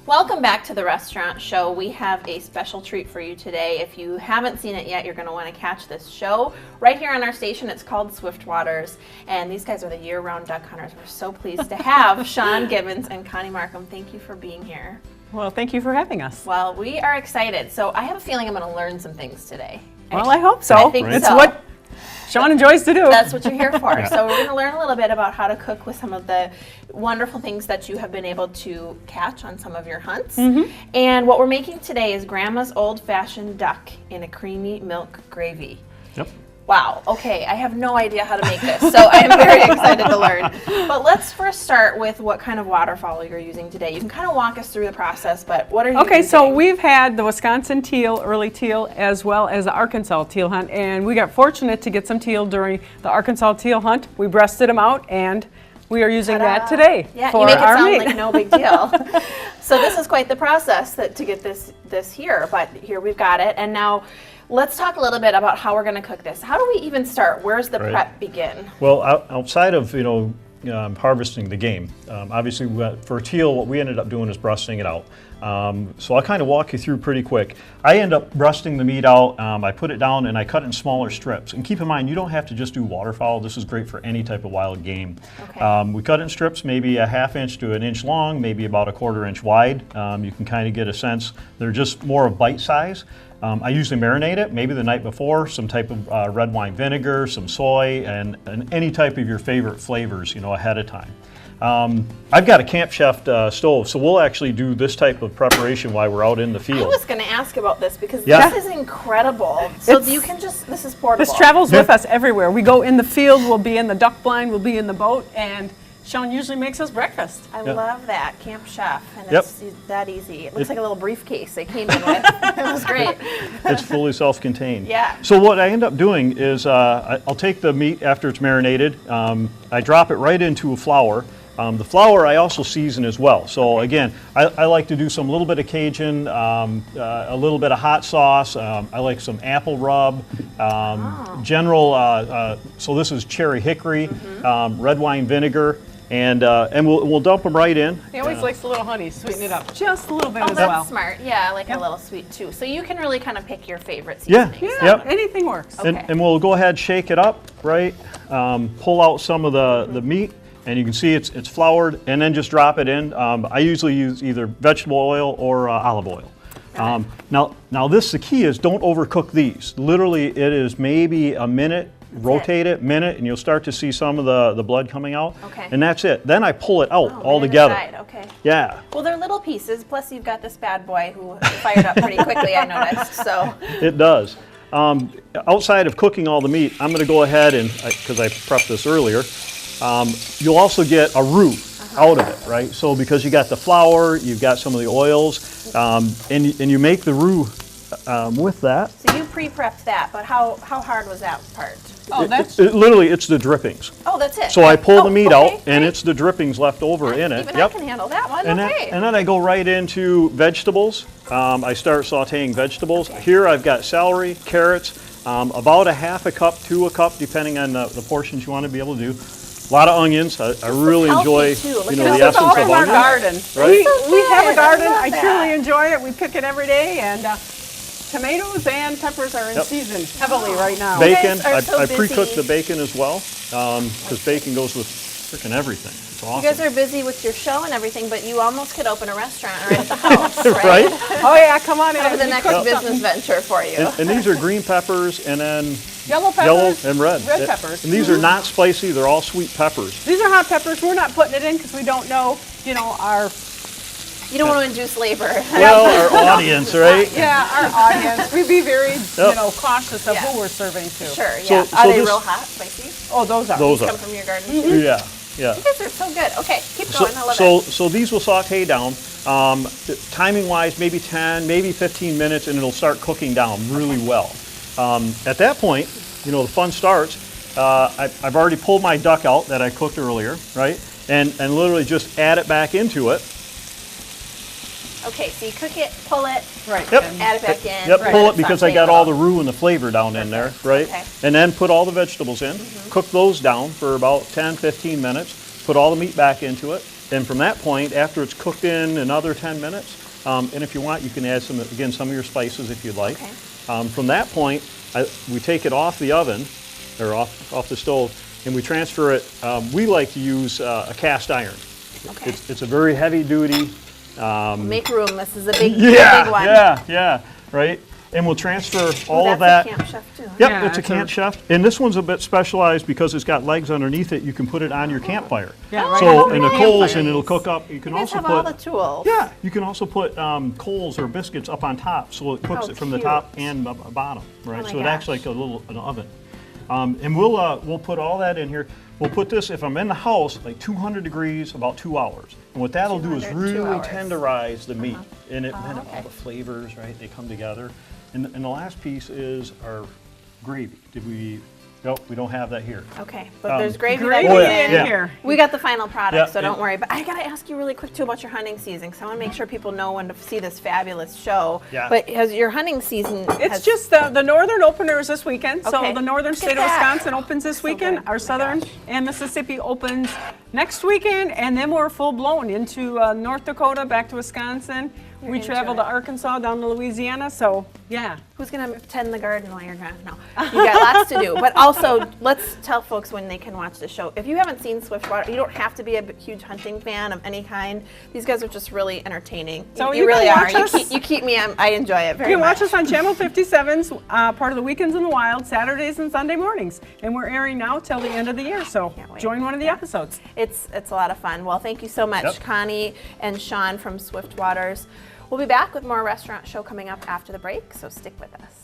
Welcome back to the restaurant show. We have a special treat for you today. If you haven't seen it yet, you're going to want to catch this show right here on our station. It's called Swiftwaters, and these guys are the year-round duck hunters. We're so pleased to have Shawn Gibbons and Connie Markham. Thank you for being here. Well, thank you for having us. Well, we are excited. So I have a feeling I'm going to learn some things today. Well, I hope so. I think it's so. what Shawn enjoys to do. That's what you're here for. So we're going to learn a little bit about how to cook with some of the wonderful things that you have been able to catch on some of your hunts. And what we're making today is Grandma's old-fashioned duck in a creamy milk gravy. Yep. Wow, okay, I have no idea how to make this, so I am very excited to learn. But let's first start with what kind of waterfowl you're using today. You can kind of walk us through the process, but what are you using? So we've had the Wisconsin teal, early teal, as well as the Arkansas teal hunt, and we got fortunate to get some teal during the Arkansas teal hunt. We breasted them out, and we are using that today Yeah, for you make it our sound meat. like no big deal. So this is quite the process to get this here, but here we've got it. And now let's talk a little bit about how we're going to cook this. How do we even start? Where's the prep begin? Well, outside of harvesting the game, obviously for teal, what we ended up doing is breasting it out. So I'll kind of walk you through pretty quick. I end up breasting the meat out. I put it down and I cut it in smaller strips. And keep in mind, you don't have to just do waterfowl. This is great for any type of wild game. Okay. We cut it in strips, maybe a 1/2 inch to 1 inch long, maybe about a 1/4 inch wide. You can kind of get a sense. They're just more of bite size. I usually marinate it, maybe the night before, some type of red wine vinegar, some soy, and any type of your favorite flavors, ahead of time. I've got a Camp Chef stove, so we'll actually do this type of preparation while we're out in the field. I was going to ask about this because this is incredible. So you can this is portable. This travels with us everywhere. We go in the field, we'll be in the duck blind, we'll be in the boat, and Shawn usually makes us breakfast. I love that, Camp Chef, and it's that easy. It looks like a little briefcase they came in with. It was great. It's fully self-contained. Yeah. So what I end up doing is I'll take the meat after it's marinated, I drop it right into a flour. The flour I also season as well. So again, I like to do some little bit of Cajun, a little bit of hot sauce. I like some apple rub, so this is cherry hickory, red wine vinegar. And we'll dump them right in. He always likes a little honey, sweeten it up just a little bit as that's well. smart. Yeah, I like a little sweet too. So you can really kind of pick your favorite Yeah. seasonings. Yeah, anything works. Okay. And we'll go ahead, shake it up, right? Pull out some of the meat, and you can see it's floured, and then just drop it in. I usually use either vegetable oil or olive oil. Now the key is don't overcook these. Literally, it is maybe a minute. Rotate it, minute, and you'll start to see some of the blood coming out. Okay. And that's it. Then I pull it out all minute together. aside, okay. Yeah. Well, they're little pieces. Plus, you've got this bad boy who fired up pretty quickly. I noticed. So. It does. Outside of cooking all the meat, I'm going to go ahead and because I prepped this earlier. You'll also get a roux out of it, right? So because you got the flour, you've got some of the oils, and you make the roux with that. So you pre-prepped that, but how hard was that part? Oh, Literally, it's the drippings. Oh, that's it. So I pull the meat out, and it's the drippings left over in it. Even I can handle that one. And then I go right into vegetables. I start sautéing vegetables. Here I've got celery, carrots, about a 1/2 cup to a cup, depending on the portions you want to be able to do. A lot of onions. I really enjoy the essence of onions. Our garden. Right? We have a garden. I I love truly enjoy it. We pick it every day, and tomatoes and peppers are in season heavily right now. Bacon. You guys are so I pre-cook busy. the bacon as well because bacon goes with freaking everything. It's awesome. You guys are busy with your show and everything, but you almost could open a restaurant right at the house, right? Right? Oh yeah, come on in. That was the next business venture for you. And these are green peppers and then Yellow peppers. yellow and red. Red peppers. And these are not spicy. They're all sweet peppers. These are hot peppers. We're not putting it in because we don't know, our. You don't want to induce labor. Well, our audience, right? Yeah, our audience. We'd be very, cautious of who we're serving to. Sure, yeah. So Are they this- real hot, spicy? Oh, those are. Those Come are. from your garden too? Yeah, yeah. You guys are so good. Okay, keep going. I love it. So these will saute down. Timing-wise, maybe 10, maybe 15 minutes, and it'll start cooking down really well. At that point, the fun starts. I've already pulled my duck out that I cooked earlier, right? And literally just add it back into it. Okay, so you cook it, pull it, Right. Yep. add it back in. Yep, let pull it it because I saute got a all the little. roux and the flavor down in there, right? Okay. And then put all the vegetables in, cook those down for about 10, 15 minutes, put all the meat back into it, And from that point, after it's cooked in another 10 minutes, and if you want, you can add some of your spices if you'd like. Okay. From that point, we take it off the oven, or off the stove, and we transfer it. We like to use a cast iron. Okay. It's a very heavy duty. Make room. This is a big, Yeah, big one. yeah, right. And we'll transfer all of that. That's a Camp Chef too. Yep, Yeah, it's a it's Camp Chef. And this one's a bit specialized because it's got legs underneath it. You can put it on your campfire. Yeah, right So, on and the the coals, campfire. and it'll cook up. You can You guys also have put. all the tools. Yeah, you can also put coals or biscuits up on top, so it cooks Oh, it from the cute. top and the bottom, right? Oh my So it acts gosh. like an oven. And we'll put all that in here. We'll put this, if I'm in the house, like 200 degrees, about 2 hours. And what that'll do is 200, 2 really hours. tenderize the meat, and then okay. all the flavors, right? They come together. And the last piece is our gravy. Nope, we don't have that here. Okay, but there's gravy. Gravy that goes yeah, in. yeah. here. We got the final product, Yeah, so don't and- worry. But I gotta ask you really quick too about your hunting season, because I want to make sure people know when to see this fabulous show. Yeah. But has your hunting season? It's just the northern opener is this weekend. So Okay. the northern Look state at of that. Wisconsin opens this So weekend. good. Our Oh my southern gosh. and Mississippi opens next weekend, and then we're full blown into North Dakota, back to Wisconsin. We into travel it. to Arkansas, down to Louisiana. So yeah. Who's gonna tend the garden while you're gone? No, you got lots to do. But also, let's tell folks when they can watch the show. If you haven't seen Swiftwater, you don't have to be a huge hunting fan of any kind. These guys are just really entertaining. So you you really can are. watch us- You keep me. I enjoy it very You can much. watch us on Channel 57's part of the Weekends in the Wild, Saturdays and Sunday mornings. And we're airing now till the end of the year. So Can't wait. join one of the episodes. It's a lot of fun. Well, thank you so much, Yep. Connie and Shawn from Swiftwaters. We'll be back with more restaurant show coming up after the break, so stick with us.